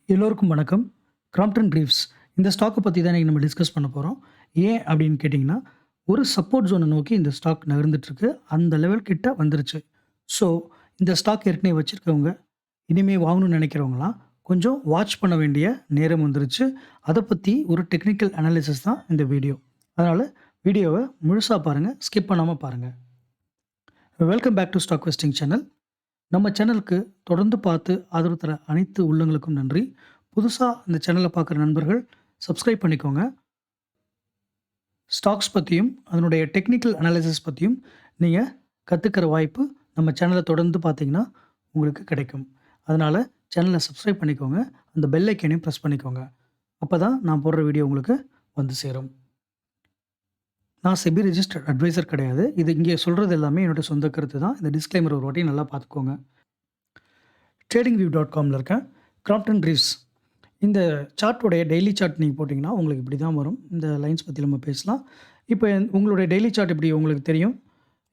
எல்லோருக்கும் வணக்கம். கிராம்ப்டன் கிரீவ்ஸ் இந்த ஸ்டாக்க பத்தி தான் இன்னைக்கு நம்ம டிஸ்கஸ் பண்ண போறோம். ஏன் அப்படின்னு கேட்டிங்கன்னா, ஒரு சப்போர்ட் ஜோன நோக்கி இந்த ஸ்டாக் நகர்ந்துட்டுருக்கு. அந்த லெவல் கிட்ட வந்துருச்சு. ஸோ, இந்த ஸ்டாக் ஏற்கனவே வச்சிருக்கவங்க, இனிமே வாங்கணும்னு நினைக்கிறவங்கலாம் கொஞ்சம் வாட்ச் பண்ண வேண்டிய நேரம் வந்துருச்சு. அத பத்தி ஒரு டெக்னிக்கல் அனாலிசிஸ் தான் இந்த வீடியோ. அதனால வீடியோவ முழுசா பாருங்க. ஸ்கிப் பண்ணாம பாருங்க. Welcome back to stock vesting channel. நம்ம சேனலுக்கு தொடர்ந்து பார்த்து ஆதரவு தர அனைத்து உள்ளங்களுக்கும் நன்றி. புதுசா இந்த சேனல பார்க்குற நண்பர்கள் சப்ஸ்கிரைப் பண்ணிக்கோங்க. ஸ்டாக்ஸ் பத்தியும், அதனுடைய டெக்னிக்கல் அனாலிசிஸ் பத்தியும் நீங்க கத்துக்கிற வாய்ப்பு நம்ம சேனல தொடர்ந்து பார்த்தீங்கன்னா, உங்களுக்கு கிடைக்கும். அதனால சேனல சப்ஸ்கிரைப் பண்ணிக்கோங்க. அந்த பெல் ஐகானையும் பிரஸ் பண்ணிக்கோங்க. அப்பதான் நான் போடுற வீடியோ உங்களுக்கு வந்து சேரும். நான் செபி ரிஜிஸ்டர்ட் அட்வைசர் கிடையாது. இது இங்கே சொல்றது எல்லாமே என்னோட சொந்த கருத்து தான். இந்த டிஸ்க்ளைமர் ஒரு வாட்டி நல்லா பார்த்துக்கோங்க. tradingview.comல இருக்கேன். கிராம்ப்டன் கிரீவ்ஸ் இந்த சார்ட்டோடைய டெய்லி சார்ட் நீங்க போட்டிங்கன்னா, உங்களுக்கு இப்படி தான் வரும். இந்த லைன்ஸ் பத்தி நம்ம பேசலாம். இப்ப உங்களுடைய டெய்லி சார்ட் எப்படி உங்களுக்கு தெரியும்.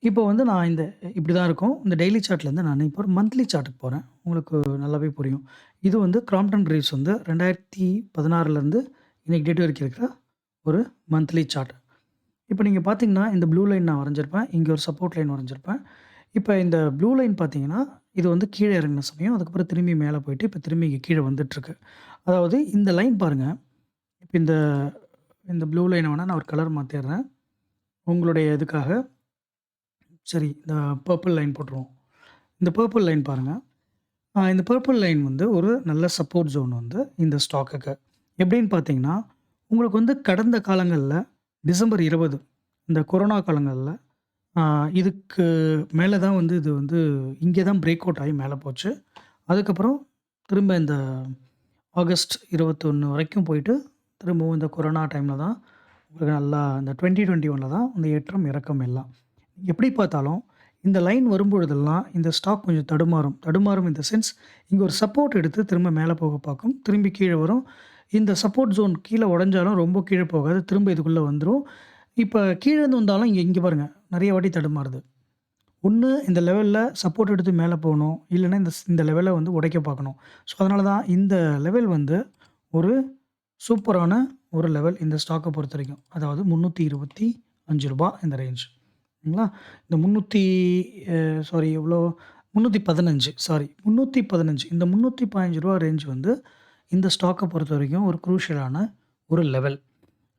இப்போ வந்து நான் இப்படி தான் இருக்கும். இந்த டெய்லி சார்ட்லேருந்து நான் இப்போ ஒரு மந்த்லி சார்ட்டுக்கு போறேன். உங்களுக்கு நல்லாவே புரியும். இது வந்து கிராம்ப்டன் கிரீவ்ஸ் வந்து 2016லேருந்து இன்னைக்கு டேட் வரைக்கும் இருக்கிற ஒரு மந்த்லி சார்ட். இப்ப நீங்க பார்த்தீங்கன்னா, இந்த ப்ளூ லைன் நான் வரைஞ்சிருப்பேன். இங்க ஒரு சப்போர்ட் லைன் வரைஞ்சிருப்பேன். இப்ப இந்த ப்ளூ லைன் பார்த்தீங்கன்னா, இது வந்து கீழ இறங்குன சமயம். அதுக்கப்புறம் திரும்பி மேல போயிட்டு, இப்ப திரும்பி இங்க கீழ வந்துட்டுருக்கு. அதாவது இந்த லைன் பாருங்க. இப்ப இந்த இந்த ப்ளூ லைன வேணா நான் ஒரு கலர் மாத்திர்றேன். உங்களுடைய இதுக்காக. சரி, இந்த பர்ப்பிள் லைன் போட்டுருவோம். இந்த பர்ப்பிள் லைன் பாருங்க. இந்த பர்ப்பிள் லைன் வந்து ஒரு நல்ல சப்போர்ட் ஜோன் வந்து இந்த ஸ்டாக்குக்கு. எப்படின்னு பார்த்தீங்கன்னா, உங்களுக்கு வந்து கடந்த காலங்கள்ல டிசம்பர் 20 இந்த கொரோனா காலங்கள்ல ஆ இதுக்கு மேல தான் வந்து இது வந்து இங்கே தான் பிரேக் அவுட் ஆகி மேல போச்சு. அதுக்கப்புறம் திரும்ப இந்த ஆகஸ்ட் 21 வரைக்கும் போயிட்டு, திரும்பவும் இந்த கொரோனா டைம்ல தான் உங்களுக்கு நல்லா இந்த 2021ல தான் இந்த ஏற்றம், இறக்கம் எல்லாம். எப்படி பார்த்தாலும் இந்த லைன் வரும்பொழுதெல்லாம் இந்த ஸ்டாக் கொஞ்சம் தடுமாறும். தடுமாறும் இன் த சென்ஸ் இங்க ஒரு சப்போர்ட் எடுத்து திரும்ப மேல போக பார்க்கும். திரும்பி கீழ வரும். இந்த சப்போர்ட் ஜோன் கீழ உடைஞ்சாலும் ரொம்ப கீழ போகாது. திரும்ப இதுக்குள்ள வந்துரும். இப்ப கீழ இருந்து வந்தாலும் இங்க இங்க பாருங்க. நெறைய வாட்டி தடுமாறுது. ஒண்ணு இந்த லெவல்ல சப்போர்ட் எடுத்து மேல போணும். இல்லன்னா இந்த லெவல வந்து உடைக்க பார்க்கணும். ஸோ, அதனால தான் இந்த லெவல் வந்து ஒரு சூப்பரான ஒரு லெவல் இந்த ஸ்டாக்க பொறுத்தவரைக்கும். அதாவது ரூ. 325 இந்த ரேஞ்ச். சரிங்களா? இந்த 300 சாரி எவ்வளோ 315 சாரி 315 இந்த ரூ. 315 ரேஞ்ச் வந்து இந்த ஸ்டாக்க பொறுத்தவரைக்கும் ஒரு குரூஷியலான ஒரு லெவல்.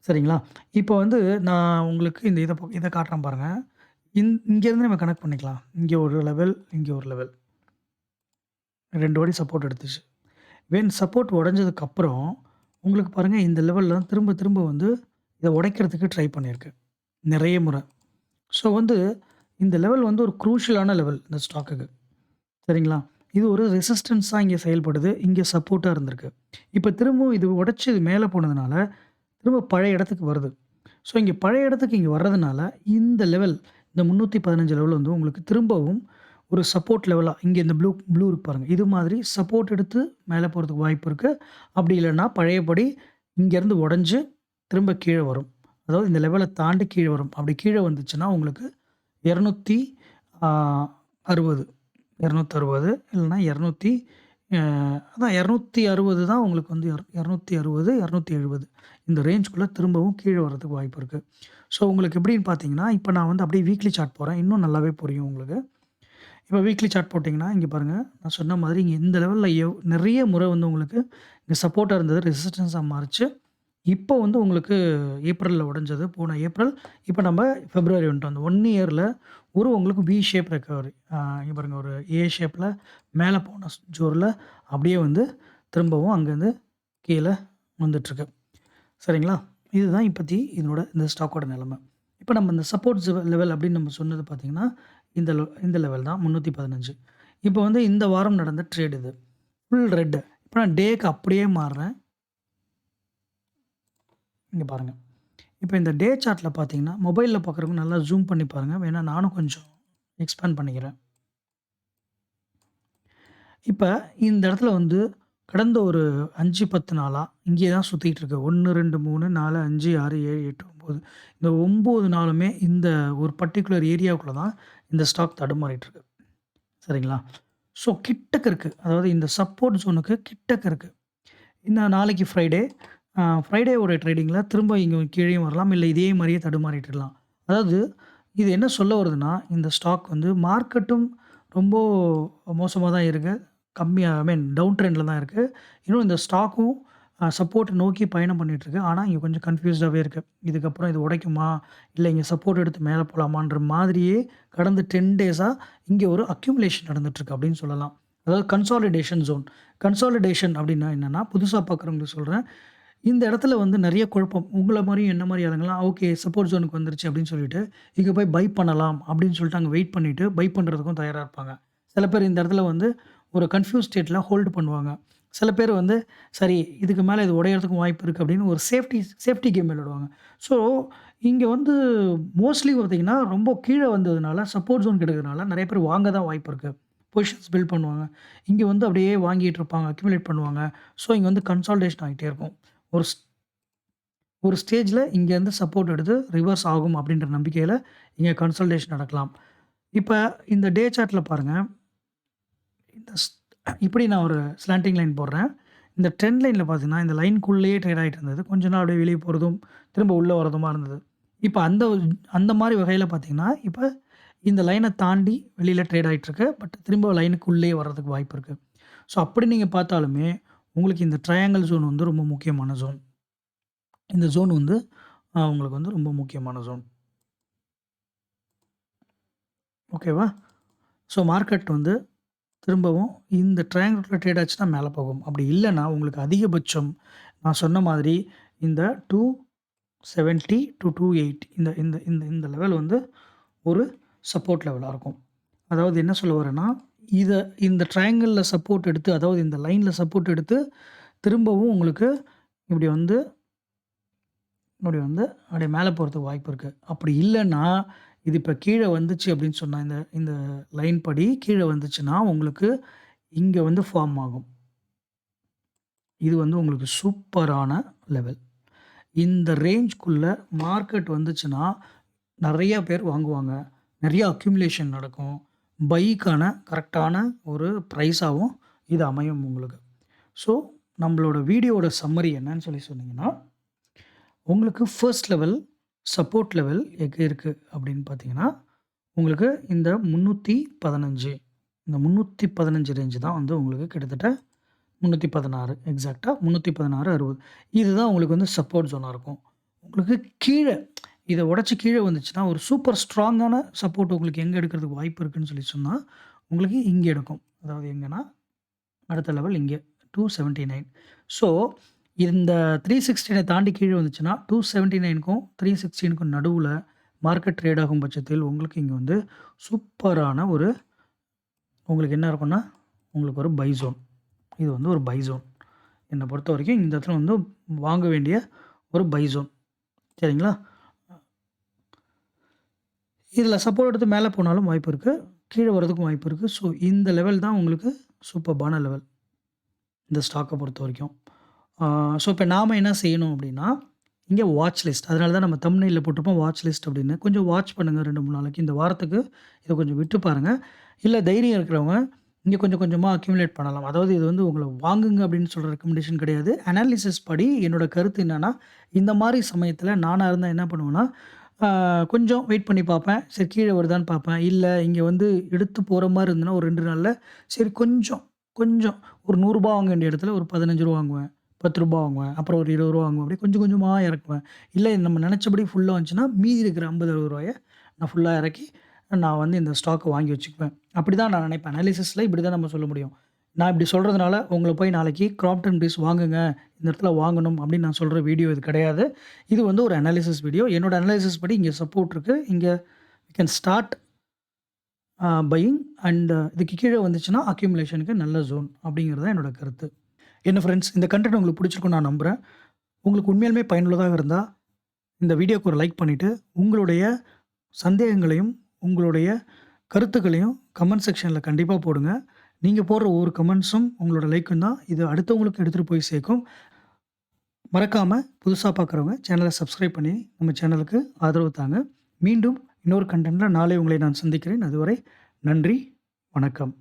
சரிங்களா? இப்போ வந்து நான் உங்களுக்கு இத காட்டுறேன் பாருங்க. இங்கேருந்து நம்ம கனெக்ட் பண்ணிக்கலாம். இங்க ஒரு லெவல், இங்க ஒரு லெவல். 2 வாட்டி சப்போர்ட் எடுத்துச்சு. சப்போர்ட் உடைஞ்சதுக்கப்புறம், உங்களுக்கு பாருங்க இந்த லெவல்ல திரும்ப திரும்ப வந்து இத உடைக்கிறதுக்கு ட்ரை பண்ணியிருக்கு. நெறைய முறை. ஸோ வந்து இந்த லெவல் வந்து ஒரு குரூஷியலான லெவல் இந்த ஸ்டாக்குக்கு. சரிங்களா? இது ஒரு ரெசிஸ்டன்ஸா இங்க செயல்படுது. இங்க சப்போர்ட்டா இருந்திருக்கு. இப்ப திரும்பவும் இது உடைச்சு இது மேல போனதுனால, திரும்ப பழைய இடத்துக்கு வருது. ஸோ, இங்க பழைய இடத்துக்கு இங்க வர்றதுனால, இந்த லெவல் இந்த 315 லெவல் வந்து உங்களுக்கு திரும்பவும் ஒரு சப்போர்ட் லெவலா இங்க இந்த ப்ளூ ப்ளூ இருக்கு பாருங்க. இது மாதிரி சப்போர்ட் எடுத்து மேல போறதுக்கு வாய்ப்பு இருக்கு. அப்படி இல்லன்னா பழையபடி இங்கேருந்து உடைஞ்சு திரும்ப கீழ வரும். அதாவது இந்த லெவல தாண்டி கீழ வரும். அப்படி கீழ வந்துச்சுன்னா உங்களுக்கு 200 ஆ 60 260 இல்லன்னா 200 அதான் 260 தான் உங்களுக்கு வந்து 260, 270 இந்த ரேஞ்ச்குள்ள திரும்பவும் கீழ வரதுக்கு வாய்ப்பு இருக்கு. ஸோ, உங்களுக்கு எப்படின்னு பார்த்தீங்கன்னா, இப்ப நான் வந்து அப்படியே வீக்லி சார்ட் போறேன். இன்னும் நல்லாவே புரியும் உங்களுக்கு. இப்ப வீக்லி சார்ட் போட்டீங்கன்னா, இங்க பாருங்க. நான் சொன்ன மாதிரி இங்க இந்த லெவல்ல நெறைய முறை வந்து உங்களுக்கு இங்க சப்போர்ட்டா இருந்தது. ரெசிஸ்டன்ஸா மாறுச்சு. இப்போ வந்து உங்களுக்கு ஏப்ரல்ல உடைஞ்சது. போன ஏப்ரல். இப்ப நம்ம பிப்ரவரி வந்துட்டோம். அந்த 1 இயர்ல ஒரு உங்களுக்கு வி ஷேப் ரெக்கவரி. இங்க பாருங்க ஒரு ஏ ஷேப்ல மேல போன ஜோர்ல அப்படியே வந்து திரும்பவும் அங்கருந்து கீழ வந்துட்டுருக்கு. சரிங்களா? இதுதான் இப்பத்தி இந்த ஸ்டாக்கோட நிலைமை. இப்ப நம்ம இந்த சப்போர்ட் லெவல் அப்படின்னு நம்ம சொன்னது பார்த்தீங்கன்னா, இந்த லெவல் தான் 315. இப்ப வந்து இந்த வாரம் நடந்த ட்ரேட் இது. Full red. இப்ப நான் டேக்கு அப்படியே மாறுறேன். இங்க பாருங்க. இப்ப இந்த டே சார்ட்ல பார்த்தீங்கன்னா, மொபைல்ல பார்க்குறவங்க நல்லா ஜூம் பண்ணி பாருங்க. வேணா நானும் கொஞ்சம் எக்ஸ்பேண்ட் பண்ணிக்கிறேன். இப்ப இந்த இடத்துல வந்து கடந்த ஒரு 5, 10 நாளா இங்கேயே தான் சுத்திட்டு இருக்கு. 1, 2, 3, 4, 5, 6, 7, 8, 9 இந்த 9 நாளுமே இந்த ஒரு பர்ட்டிகுலர் ஏரியாவுக்குள்ள தான் இந்த ஸ்டாக் தடுமாறிட்டு இருக்கு. சரிங்களா? ஸோ கிட்டக்க இருக்கு. அதாவது இந்த சப்போர்ட் ஜோனுக்கு கிட்டக்க இருக்கு. நாளைக்கு ஃப்ரைடே. ஃப்ரைடேவோட ட்ரேடிங்கில திரும்ப இங்க கீழயும் வரலாம். இல்ல இதே மாரியே தடுமாறிட்டு இருக்கலாம். அதாவது இது என்ன சொல்ல வருதுன்னா, இந்த ஸ்டாக் வந்து மார்க்கெட்டும் ரொம்ப மோசமா தான் இருக்கு. கம்மியா ஐ மீன் டவுன் ட்ரெண்ட்ல தான் இருக்கு. இன்னும் இந்த ஸ்டாக்கும் சப்போர்ட் நோக்கி பயணம் பண்ணிட்டுருக்கு. ஆனா, இங்க கொஞ்சம் கன்ஃப்யூஸ்டாவே இருக்கு. இதுக்கப்புறம் இது உடைக்குமா? இல்ல இங்க சப்போர்ட் எடுத்து மேல போலாமான்ற மாதிரியே கடந்த 10 டேஸா இங்க ஒரு அக்யூமுலேஷன் நடந்துட்டுருக்கு அப்படின்னு சொல்லலாம். அதாவது கன்சாலிடேஷன் ஜோன். கன்சாலிடேஷன் அப்படின்னா என்னன்னா, புதுசா பார்க்குறவங்களுக்கு சொல்றேன். இந்த இடத்துல வந்து நெறைய குழப்பம். உங்கள மாரியும் என்ன மாரி ஆளுங்கலாம், ஓகே சப்போர்ட் ஜோனுக்கு வந்துருச்சு அப்படின்னு சொல்லிட்டு, இங்க போய் பை பண்ணலாம் அப்படின்னு சொல்லிட்டு அங்க வெயிட் பண்ணிட்டு, பை பண்றதுக்கும் தயாரா இருப்பாங்க. சில பேர் இந்த இடத்துல வந்து ஒரு கன்ஃப்யூஸ் ஸ்டேட்ல ஹோல்டு பண்ணுவாங்க. சில பேர் வந்து சரி இதுக்கு மேல இது உடையறதுக்கும் வாய்ப்பு இருக்கு அப்படின்னு ஒரு சேஃப்டி கேம் விளையாடுவாங்க. ஸோ இங்க வந்து மோஸ்ட்லி பார்த்தீங்கன்னா, ரொம்ப கீழ வந்ததுனால சப்போர்ட் ஜோன் கிடைக்கிறதுனால நெறைய பேர் வாங்க தான் வாய்ப்பு இருக்கு. பொசிஷன்ஸ் பில்ட் பண்ணுவாங்க. இங்க வந்து அப்படியே வாங்கிட்டு இருப்பாங்க. அக்யூமுலேட் பண்ணுவாங்க. ஸோ இங்க வந்து கன்சாலிடேஷன் ஆகிட்டே இருக்கும். ஒரு ஸ் ஒரு ஸ்டேஜ்ல இங்கேருந்து சப்போர்ட் எடுத்து ரிவர்ஸ் ஆகும் அப்படின்ற நம்பிக்கையில இங்க கன்சாலிடேஷன் நடக்கலாம். இப்ப இந்த டே சார்ட்ல பாருங்க. இந்த ஸ் இப்படி நான் ஒரு ஸ்லாண்டிங் லைன் போடுறேன். இந்த ட்ரெண்ட் லைன்ல பார்த்தீங்கன்னா, இந்த லைன்க்குள்ளேயே ட்ரேட் ஆயிட்டு இருந்தது. கொஞ்ச நாள் அப்படியே வெளிய போறதும், திரும்ப உள்ள வரதுமா இருந்தது. இப்ப அந்த அந்த மாரி வகையில பார்த்தீங்கன்னா, இப்ப இந்த லைன தாண்டி வெளியில ட்ரேட் ஆயிட்டுருக்கு. பட் திரும்ப லைனுக்குள்ளேயே வர்றதுக்கு வாய்ப்பு இருக்கு. ஸோ அப்படி நீங்க பார்த்தாலுமே, உங்களுக்கு இந்த ட்ரையாங்கிள் ஜோன் வந்து ரொம்ப முக்கியமான ஜோன். இந்த ஜோன் வந்து உங்களுக்கு வந்து ரொம்ப முக்கியமான ஜோன். ஓகேவா? ஸோ மார்க்கெட் வந்து திரும்பவும் இந்த ட்ரையாங்கிள்குள்ள ட்ரேட் ஆச்சுன்னா மேல போகும். அப்படி இல்லன்னா, உங்களுக்கு அதிகபட்சம் நான் சொன்ன மாதிரி இந்த 270 டூ 280 இந்த இந்த இந்த இந்த லெவல் வந்து ஒரு சப்போர்ட் லெவலா இருக்கும். அதாவது என்ன சொல்ல வரேன்னா, இத இந்த ட்ரையாங்கிள்ல சப்போர்ட் எடுத்து அதாவது இந்த லைன்ல சப்போர்ட் எடுத்து திரும்பவும் உங்களுக்கு இப்படி வந்து அப்படியே மேல போறதுக்கு வாய்ப்பு இருக்கு. அப்படி இல்லன்னா, இது இப்ப கீழ வந்துச்சு அப்படின்னு சொன்னா, இந்த இந்த லைன் படி கீழ வந்துச்சுன்னா, உங்களுக்கு இங்க வந்து ஃபார்ம் ஆகும். இது வந்து உங்களுக்கு சூப்பரான லெவல். இந்த ரேஞ்ச்க்குள்ள மார்க்கெட் வந்துச்சுன்னா, நெறைய பேர் வாங்குவாங்க. நெறைய அக்யூமுலேஷன் நடக்கும். பைக்கான கரெக்ட்டான ஒரு பிரைஸாவும் இது அமையும் உங்களுக்கு. ஸோ, நம்மளோட வீடியோவோட சம்மரி என்னன்னு சொல்லி சொன்னீங்கன்னா, உங்களுக்கு ஃபர்ஸ்ட் லெவல் சப்போர்ட் லெவல் எங்க இருக்கு அப்படின்னு பார்த்தீங்கன்னா, உங்களுக்கு இந்த 315 இந்த 315 ரேஞ்ச் தான் வந்து உங்களுக்கு கிட்டத்தட்ட 316 எக்ஸாக்ட்டா 316, 60 இதுதான் உங்களுக்கு வந்து சப்போர்ட் ஜோனா இருக்கும். உங்களுக்கு கீழ இத உடைச்சு கீழ வந்துச்சுன்னா, ஒரு சூப்பர் ஸ்ட்ராங்கான சப்போர்ட் உங்களுக்கு எங்க எடுக்கிறதுக்கு வாய்ப்பு இருக்குன்னு சொல்லி சொன்னா, உங்களுக்கு இங்க எடுக்கும். அதாவது எங்கன்னா, அடுத்த லெவல் இங்க 279. ஸோ இந்த 316 தாண்டி கீழ வந்துச்சுன்னா, 279க்கும் 316க்கும் நடுவுல மார்க்கெட் ட்ரேட் ஆகும் பட்சத்தில் உங்களுக்கு இங்க வந்து சூப்பரான ஒரு உங்களுக்கு என்ன இருக்கும்னா, உங்களுக்கு ஒரு பை ஜோன். இது வந்து ஒரு பை ஜோன். என்ன பொறுத்தவரைக்கும் இந்த இடத்துல வந்து வாங்க வேண்டிய ஒரு பை ஜோன். சரிங்களா? இதில சப்போர்ட் எடுத்து மேல போனாலும் வாய்ப்பு இருக்கு. கீழ வரதுக்கும் வாய்ப்பு இருக்கு. ஸோ இந்த லெவல் தான் உங்களுக்கு சூப்பர்பான லெவல். இந்த ஸ்டாக்க பொறுத்தவரைக்கும். ஸோ இப்ப நாம என்ன செய்யணும் அப்படின்னா, இங்க வாட்ச் லிஸ்ட். அதனால தான் நம்ம தம்ப்நெயில்ல போட்டிருப்போம் வாட்ச் லிஸ்ட் அப்படின்னு. கொஞ்சம் வாட்ச் பண்ணுங்க 2, 3 நாளைக்கு. இந்த வாரத்துக்கு இத கொஞ்சம் விட்டு பாருங்க. இல்ல தைரியம் இருக்கிறவங்க, இங்க கொஞ்சம் கொஞ்சமா அக்யூமுலேட் பண்ணலாம். அதாவது இது வந்து உங்கள வாங்குங்க அப்படின்னு சொல்ற ரெக்கமெண்டேஷன் கிடையாது. அனாலிசிஸ் படி என்னோட கருத்து என்னன்னா, இந்த மாரி சமயத்தில நானா இருந்தா என்ன பண்ணுவேன்னா, கொஞ்சம் வெயிட் பண்ணி பார்ப்பேன். சரி கீழ வருதான்னு பார்ப்பேன். இல்ல இங்க வந்து எடுத்து போற மாரி இருந்ததுன்னா, ஒரு 2 நாள்ல சரி கொஞ்சம் கொஞ்சம் ஒரு ரூ. 100 வாங்க வேண்டிய இடத்துல ஒரு ரூ. 15 வாங்குவேன். ரூ. 10 வாங்குவேன். அப்புறம் ஒரு ரூ. 20 வாங்குவேன். அப்படியே கொஞ்சம் கொஞ்சமா இறக்குவேன். இல்ல நம்ம நெனச்சபடி ஃபுல்லா வந்துச்சுன்னா, மீதி இருக்கிற ரூ. 50, 60 நான் ஃபுல்லா இறக்கி, நான் வந்து இந்த ஸ்டாக்க வாங்கி வச்சுக்குவேன். அப்படிதான் நான் நினைப்பேன். அனாலிசிஸ்ல இப்படி தான் நம்ம சொல்ல முடியும். நான் இப்படி சொல்றதுனால, உங்கள போய் நாளைக்கு கிராம்ப்டன் பீஸ் வாங்குங்க. இந்த இடத்துல வாங்கணும் அப்படின்னு நான் சொல்ற வீடியோ இது கிடையாது. இது வந்து ஒரு அனாலிசிஸ் வீடியோ. என்னோட அனாலிசிஸ் படி இங்க சப்போர்ட் இருக்கு. இங்க we can start buying and இதுக்கு கீழ வந்துச்சுன்னா, அக்யூமுலேஷனுக்கு நல்ல ஜோன் அப்படிங்கிறது தான் என்னோட கருத்து. என்ன ஃப்ரெண்ட்ஸ் இந்த கன்டென்ட் உங்களுக்கு பிடிச்சிருக்கும்னு நான் நம்புறேன். உங்களுக்கு உண்மையாலுமே பயனுள்ளதாக இருந்தா, இந்த வீடியோக்கு ஒரு லைக் பண்ணிட்டு, உங்களுடைய சந்தேகங்களையும், உங்களுடைய கருத்துக்களையும் கமெண்ட் செக்ஷன்ல கண்டிப்பா போடுங்க. நீங்க போடுற ஒவ்வொரு கமெண்ட்ஸும் உங்களோட லைக்கும் தான் இது அடுத்தவங்களுக்கு எடுத்துட்டு போய் சேர்க்கும். மறக்காம புதுசா பார்க்குறவங்க சேனல சப்ஸ்கிரைப் பண்ணி நம்ம சேனலுக்கு ஆதரவு தாங்க. மீண்டும் இன்னொரு கன்டென்ட்ல நாளை உங்களை நான் சந்திக்கிறேன். அதுவரை நன்றி, வணக்கம்.